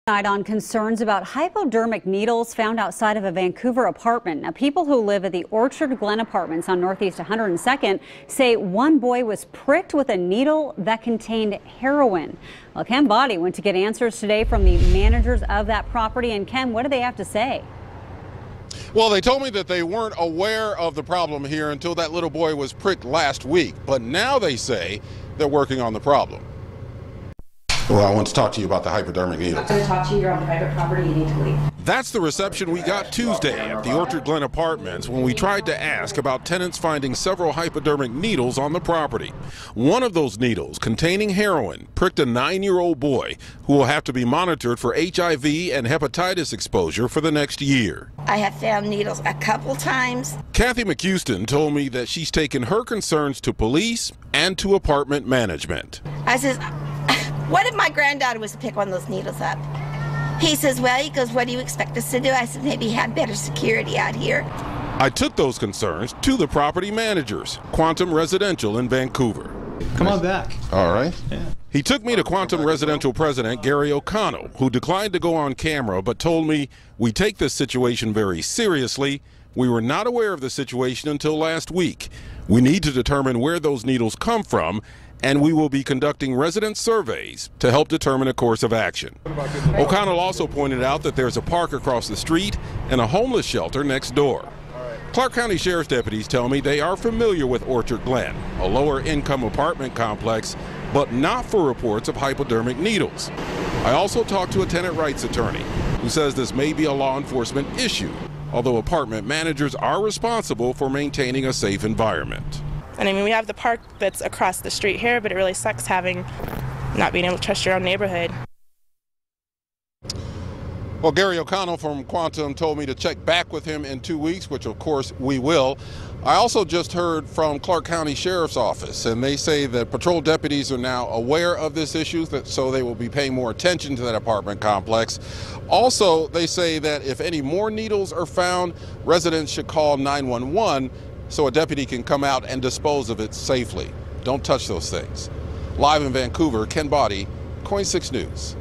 On concerns about hypodermic needles found outside of a Vancouver apartment. Now, people who live at the Orchard Glen Apartments on Northeast 102nd say one boy was pricked with a needle that contained heroin. Well, Ken Body went to get answers today from the managers of that property. And Ken, what do they have to say? Well, they told me that they weren't aware of the problem here until that little boy was pricked last week. But now they say they're working on the problem. Well, I want to talk to you about the hypodermic needle. I'm going to talk to you. You're on private property. You need to leave. That's the reception we got Tuesday at the Orchard Glen Apartments when we tried to ask about tenants finding several hypodermic needles on the property. One of those needles, containing heroin, pricked a 9-year-old boy who will have to be monitored for HIV and hepatitis exposure for the next year. I have found needles a couple times. Kathy McHouston told me that she's taken her concerns to police and to apartment management. I says, what if my granddaughter was to pick one of those needles up? He says, well, he goes, what do you expect us to do? I said, maybe have better security out here. I took those concerns to the property managers, Quantum Residential in Vancouver. Come on back. All right. Yeah. He took me to Quantum Residential President Gary O'Connell, who declined to go on camera, but told me we take this situation very seriously. We were not aware of the situation until last week. We need to determine where those needles come from, and we will be conducting resident surveys to help determine a course of action. O'Connell also pointed out that there's a park across the street and a homeless shelter next door. Clark County Sheriff's deputies tell me they are familiar with Orchard Glen, a lower-income apartment complex, but not for reports of hypodermic needles. I also talked to a tenant rights attorney who says this may be a law enforcement issue, although apartment managers are responsible for maintaining a safe environment. And I mean, we have the park that's across the street here, but it really sucks not being able to trust your own neighborhood. Well, Gary O'Connell from Quantum told me to check back with him in 2 weeks, which of course we will. I also just heard from Clark County Sheriff's Office, and they say that patrol deputies are now aware of this issue, so they will be paying more attention to that apartment complex. Also, they say that if any more needles are found, residents should call 911 so a deputy can come out and dispose of it safely. Don't touch those things. Live in Vancouver, Ken Body, KOIN 6 News.